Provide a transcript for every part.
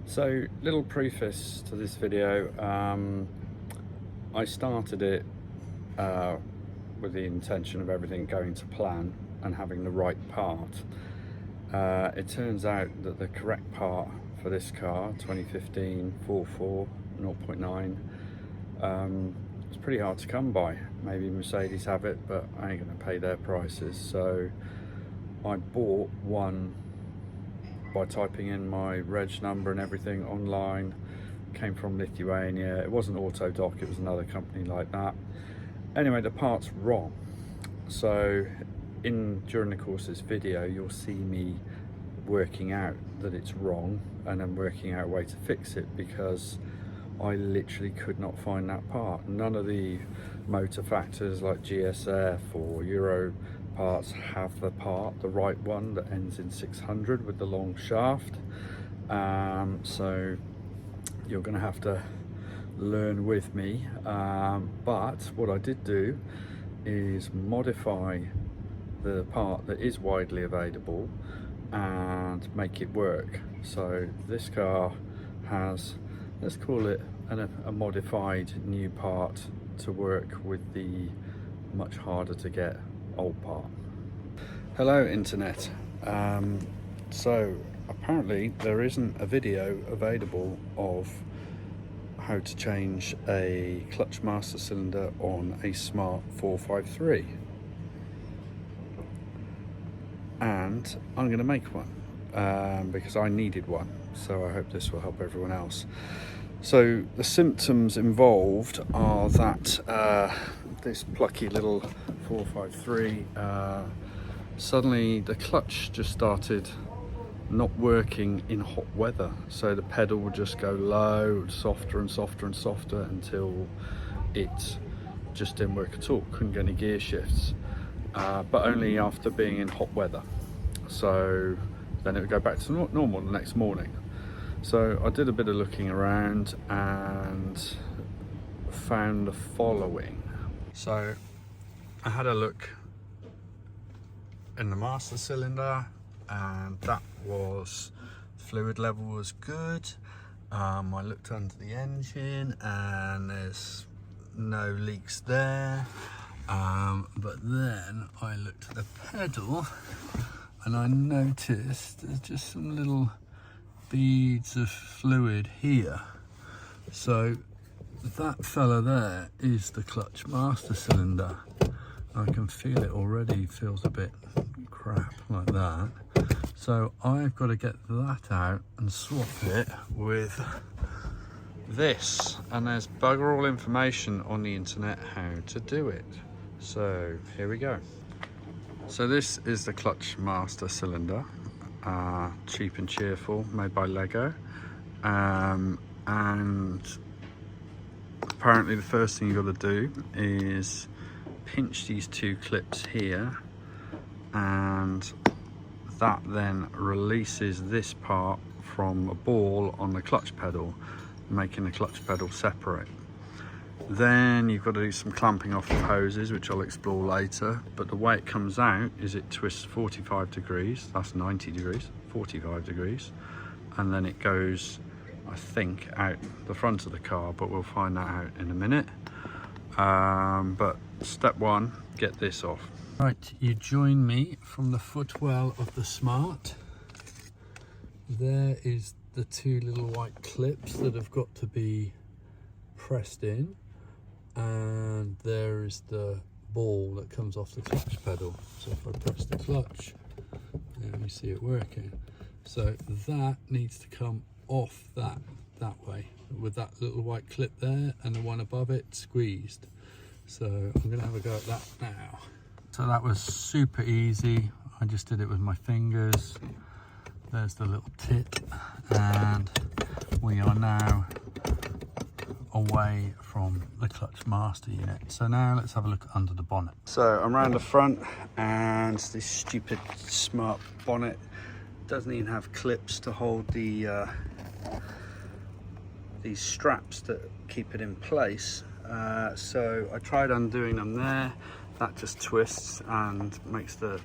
So, little preface to this video. I started it with the intention of everything going to plan and having the right part. It turns out that the correct part for this car, 2015 44 0.9, it's pretty hard to come by. Maybe Mercedes have it, but I ain't gonna pay their prices. So I bought one by typing in my reg number and everything online. Came from Lithuania. It wasn't Autodoc, it was another company like that. Anyway, the part's wrong. So during the course of this video, you'll see me working out that it's wrong and then working out a way to fix it, because I literally could not find that part. None of the motor factors like GSF or Euro parts have the part, the right one that ends in 600 with the long shaft. So you're going to have to learn with me. But what I did do is modify the part that is widely available and make it work. So this car has, let's call it a modified new part to work with the much harder to get old part. Hello internet. So apparently there isn't a video available of how to change a clutch master cylinder on a Smart 453, and I'm going to make one because I needed one, so I hope this will help everyone else. So the symptoms involved are that this plucky little 453, suddenly the clutch just started not working in hot weather. So the pedal would just go low, softer and softer and softer, until it just didn't work at all. Couldn't get any gear shifts, but only after being in hot weather. So then it would go back to normal the next morning. So I did a bit of looking around and found the following. So I had a look in the master cylinder, and that was, fluid level was good. I looked under the engine and there's no leaks there. But then I looked at the pedal and I noticed there's just some little beads of fluid here. So that fella there is the clutch master cylinder. I can feel it already, feels a bit crap like that. So I've got to get that out and swap it with this, and there's bugger all information on the internet how to do it. So here we go. So this is the clutch master cylinder, cheap and cheerful, made by Lego, and apparently the first thing you've got to do is pinch these two clips here, and that then releases this part from a ball on the clutch pedal, making the clutch pedal separate. Then you've got to do some clamping off of hoses, which I'll explore later, but the way it comes out is it twists 45 degrees, that's 90 degrees, 45 degrees, and then it goes, I think, out the front of the car, but we'll find that out in a minute. But step one, get this off. Right, you join me from the footwell of the Smart. There is the two little white clips that have got to be pressed in, and there is the ball that comes off the clutch pedal. So if I press the clutch, there we see it working. So that needs to come off that way, with that little white clip there and the one above it squeezed. So I'm going to have a go at that now. So that was super easy. I just did it with my fingers. There's the little tip, and we are now away from the clutch master unit. So now let's have a look under the bonnet. So I'm around the front, and this stupid Smart bonnet doesn't even have clips to hold the these straps that keep it in place. So I tried undoing them there. That just twists and makes the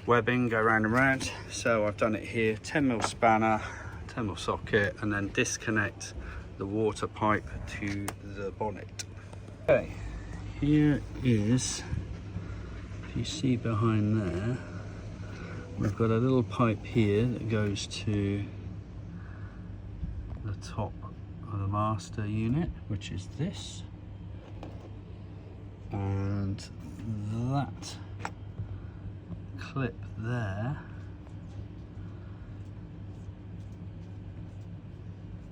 webbing go round and round. So I've done it here, 10mm spanner, 10mm socket, and then disconnect the water pipe to the bonnet. Okay, here is, if you see behind there, we've got a little pipe here that goes to the top of the master unit, which is this, and that clip there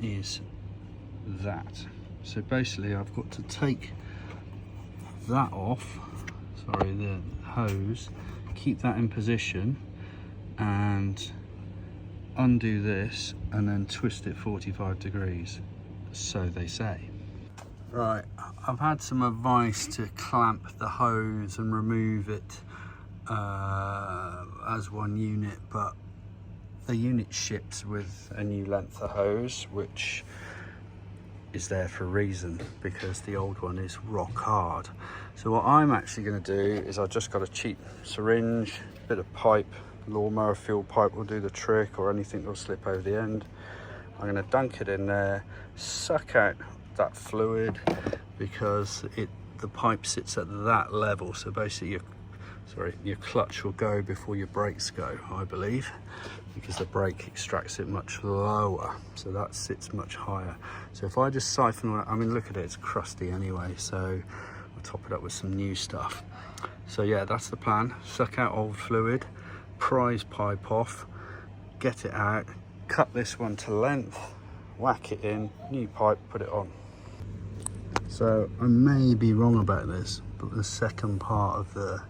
is that. So basically I've got to take that off, sorry, the hose, keep that in position and undo this and then twist it 45 degrees, so they say. Right, I've had some advice to clamp the hose and remove it as one unit, but the unit ships with a new length of hose, which is there for a reason, because the old one is rock hard. So what I'm actually going to do is I've just got a cheap syringe, bit of pipe, lawnmower fuel pipe will do the trick, or anything that will slip over the end. I'm going to dunk it in there, suck out that fluid, because the pipe sits at that level, so basically your clutch will go before your brakes go, I believe, because the brake extracts it much lower, so that sits much higher. So if I just siphon, I mean, look at it, it's crusty anyway, so I'll top it up with some new stuff. So yeah, that's the plan. Suck out old fluid, prise pipe off, get it out, cut this one to length, whack it in, new pipe, put it on. So I may be wrong about this, but the second part of the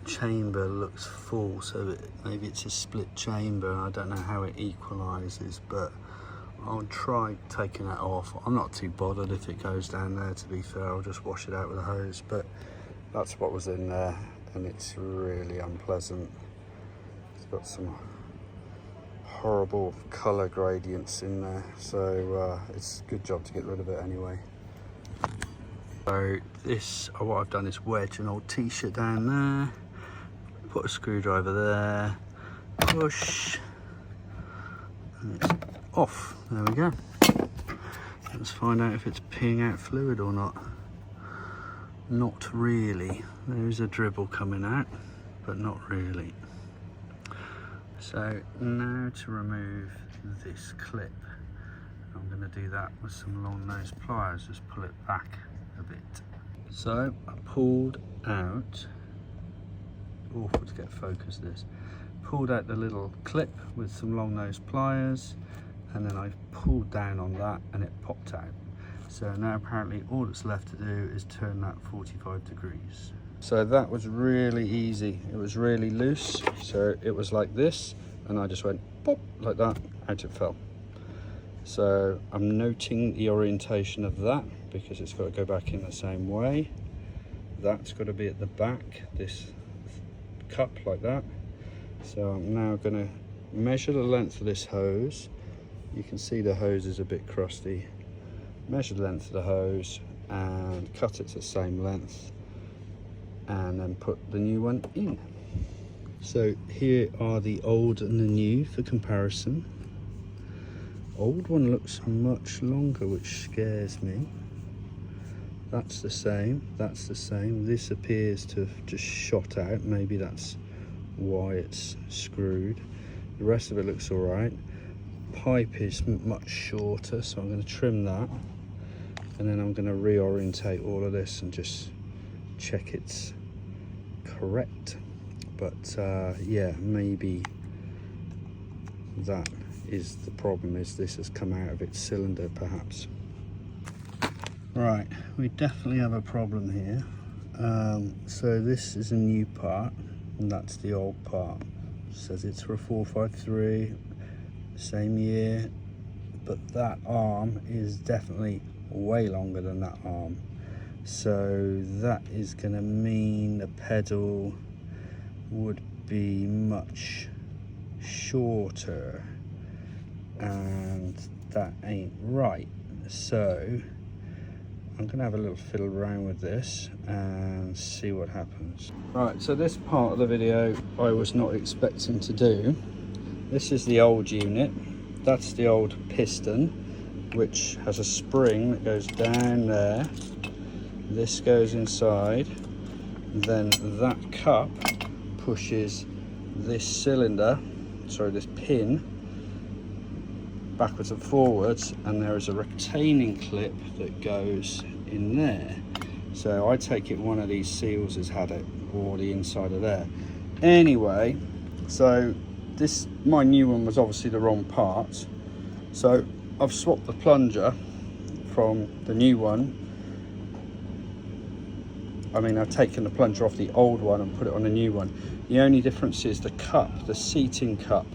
chamber looks full, so maybe it's a split chamber, and I don't know how it equalizes, but I'll try taking that off. I'm not too bothered if it goes down there, to be fair. I'll just wash it out with a hose, but that's what was in there, and it's really unpleasant. It's got some horrible color gradients in there, so it's a good job to get rid of it anyway. So this, what I've done is wedge an old t-shirt down there, put a screwdriver there, push, and it's off. There we go. Let's find out if it's peeing out fluid or not. Not really. There is a dribble coming out, but not really. So now to remove this clip, I'm going to do that with some long nose pliers, just pull it back a bit. So I pulled out, awful to get focus this, pulled out the little clip with some long nose pliers, and then I pulled down on that and it popped out. So now apparently all that's left to do is turn that 45 degrees. So that was really easy. It was really loose, so it was like this, and I just went pop like that, out it fell. So I'm noting the orientation of that, because it's got to go back in the same way. That's got to be at the back, this cup like that. So I'm now going to measure the length of this hose. You can see the hose is a bit crusty. Measure the length of the hose and cut it to the same length, and then put the new one in. So here are the old and the new for comparison. Old one looks much longer, which scares me. That's the same, that's the same. This appears to have just shot out. Maybe that's why it's screwed. The rest of it looks all right. Pipe is much shorter, so I'm going to trim that. And then I'm going to reorientate all of this and just check it's correct. But yeah, maybe that is the problem, is this has come out of its cylinder perhaps. Right, we definitely have a problem here. So this is a new part and that's the old part. It says it's for a 453, same year, but that arm is definitely way longer than that arm. So that is going to mean the pedal would be much shorter, and that ain't right. So I'm gonna have a little fiddle around with this and see what happens. Right, so this part of the video I was not expecting to do. This is the old unit, that's the old piston, which has a spring that goes down there. This goes inside, then that cup pushes this cylinder, sorry, this pin backwards and forwards, and there is a retaining clip that goes in there. So I take it one of these seals has had it, or the inside of there. Anyway, so this, my new one was obviously the wrong part, so I've swapped the plunger from the new one. I mean, I've taken the plunger off the old one and put it on the new one. The only difference is the cup, the seating cup,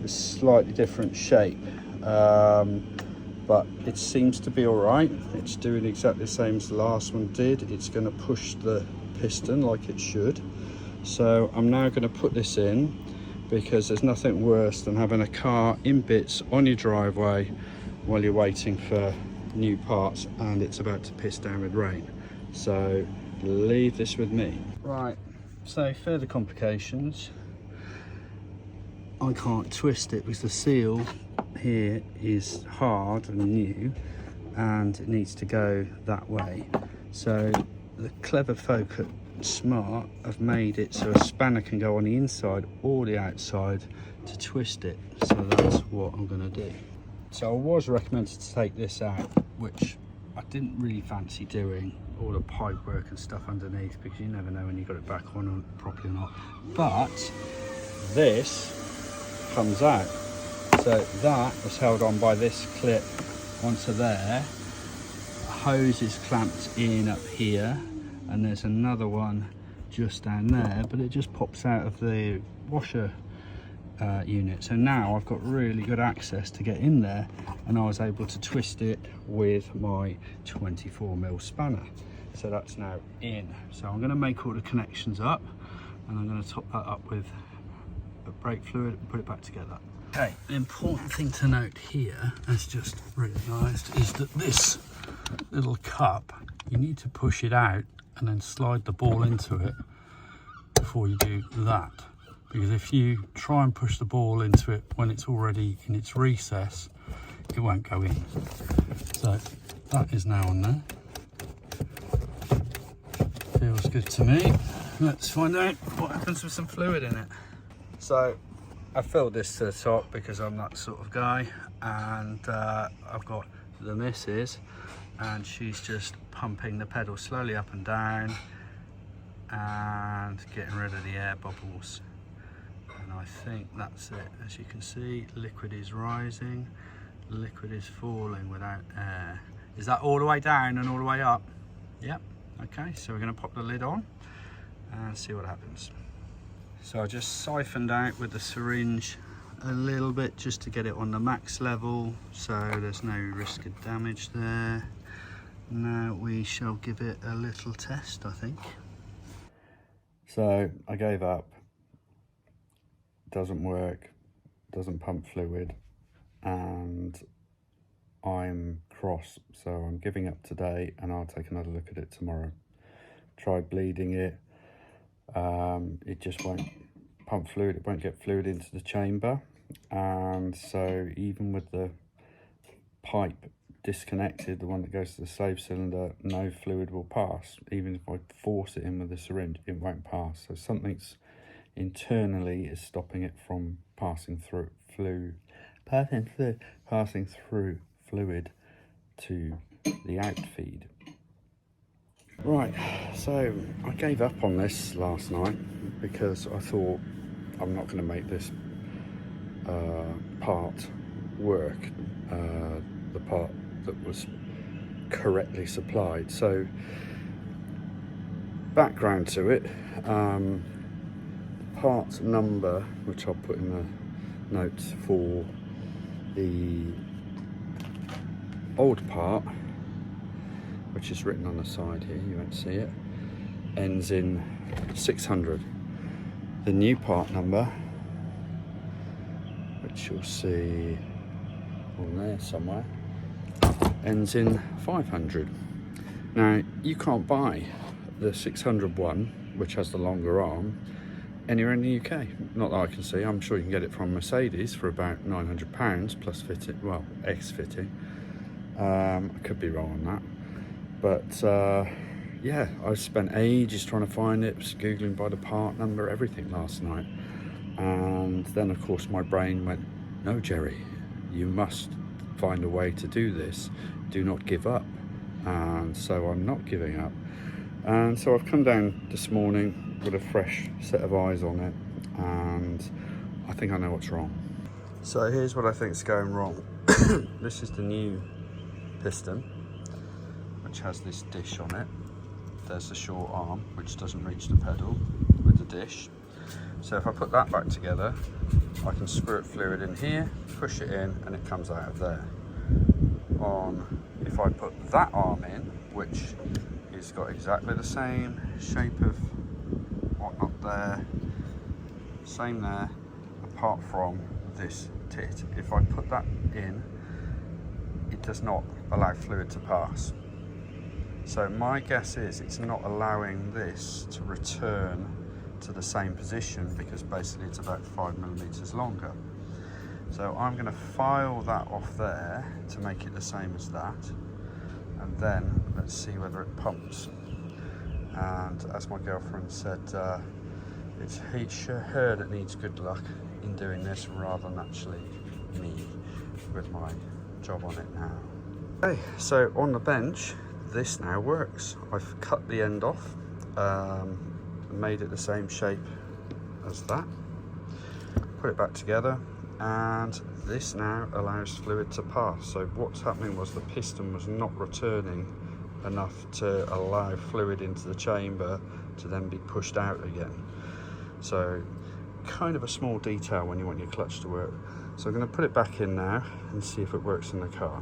is slightly different shape, but it seems to be all right. It's doing exactly the same as the last one did. It's going to push the piston like it should. So I'm now going to put this in, because there's nothing worse than having a car in bits on your driveway while you're waiting for new parts and it's about to piss down with rain. So leave this with me. Right, so further complications. I can't twist it because the seal here is hard and new and it needs to go that way. So the clever folk at Smart have made it so a spanner can go on the inside or the outside to twist it. So that's what I'm going to do. So I was recommended to take this out, which I didn't really fancy doing, all the pipe work and stuff underneath, because you never know when you got it back on properly or not. But this comes out. So that was held on by this clip onto there. A hose is clamped in up here, and there's another one just down there, but it just pops out of the washer unit. So now I've got really good access to get in there, and I was able to twist it with my 24mm spanner. So that's now in. So I'm going to make all the connections up, and I'm going to top that up with brake fluid and put it back together. Okay, the important thing to note here, as just realised, is that this little cup, you need to push it out and then slide the ball into it before you do that, because if you try and push the ball into it when it's already in its recess, it won't go in. So that is now on there. Feels good to me. Let's find out what happens with some fluid in it. So I filled this to the top because I'm that sort of guy, and I've got the missus, and she's just pumping the pedal slowly up and down and getting rid of the air bubbles. And I think that's it. As you can see, liquid is rising, liquid is falling without air. Is that all the way down and all the way up? Yep. Okay, so we're going to pop the lid on and see what happens. So I just siphoned out with the syringe a little bit just to get it on the max level, so there's no risk of damage there. Now we shall give it a little test, I think. So I gave up. Doesn't work, doesn't pump fluid, and I'm cross, so I'm giving up today and I'll take another look at it tomorrow. Tried bleeding it, it just won't pump fluid, it won't get fluid into the chamber, and so even with the pipe disconnected, the one that goes to the save cylinder, no fluid will pass. Even if I force it in with the syringe, it won't pass. So something's internally is stopping it from passing through fluid to the outfeed. Right, so I gave up on this last night because I thought I'm not going to make this part work, the part that was correctly supplied. So background to it, part number, which I'll put in the notes for the old part, which is written on the side here, you won't see it, ends in 600. The new part number, which you'll see on there somewhere, ends in 500. Now you can't buy the 600 one, which has the longer arm, anywhere in the UK. Not that I can see. I'm sure you can get it from Mercedes for about £900 plus fitting, well, ex-fitting. I could be wrong on that, but yeah, I spent ages trying to find it, was googling by the part number, everything last night, and then of course my brain went, no Jerry, you must find a way to do this, do not give up. And so I'm not giving up, and so I've come down this morning with a fresh set of eyes on it, and I think I know what's wrong. So here's what I think is going wrong. This is the new piston, which has this dish on it. There's the short arm, which doesn't reach the pedal with the dish. So if I put that back together, I can squirt fluid in here, push it in, and it comes out of there. If I put that arm in, which has got exactly the same shape of whatnot there, same there, apart from this tit. If I put that in, it does not allow fluid to pass. So my guess is it's not allowing this to return to the same position, because basically it's about 5mm longer. So I'm going to file that off there to make it the same as that, and then let's see whether it pumps. And as my girlfriend said, it's her that needs good luck in doing this rather than actually me with my job on it now. Okay, so on the bench, this now works. I've cut the end off, made it the same shape as that, put it back together, and this now allows fluid to pass. So what's happening was the piston was not returning enough to allow fluid into the chamber to then be pushed out again. So kind of a small detail when you want your clutch to work. So I'm going to put it back in now and see if it works in the car.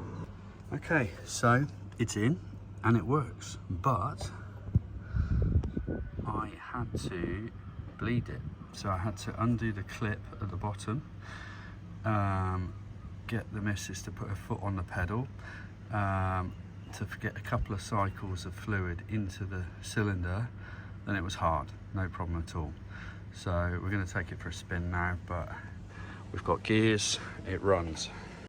Okay, so it's in and it works, but I had to bleed it. So I had to undo the clip at the bottom, get the missus to put her foot on the pedal, to get a couple of cycles of fluid into the cylinder. Then it was hard, no problem at all. So we're going to take it for a spin now, but we've got gears, it runs.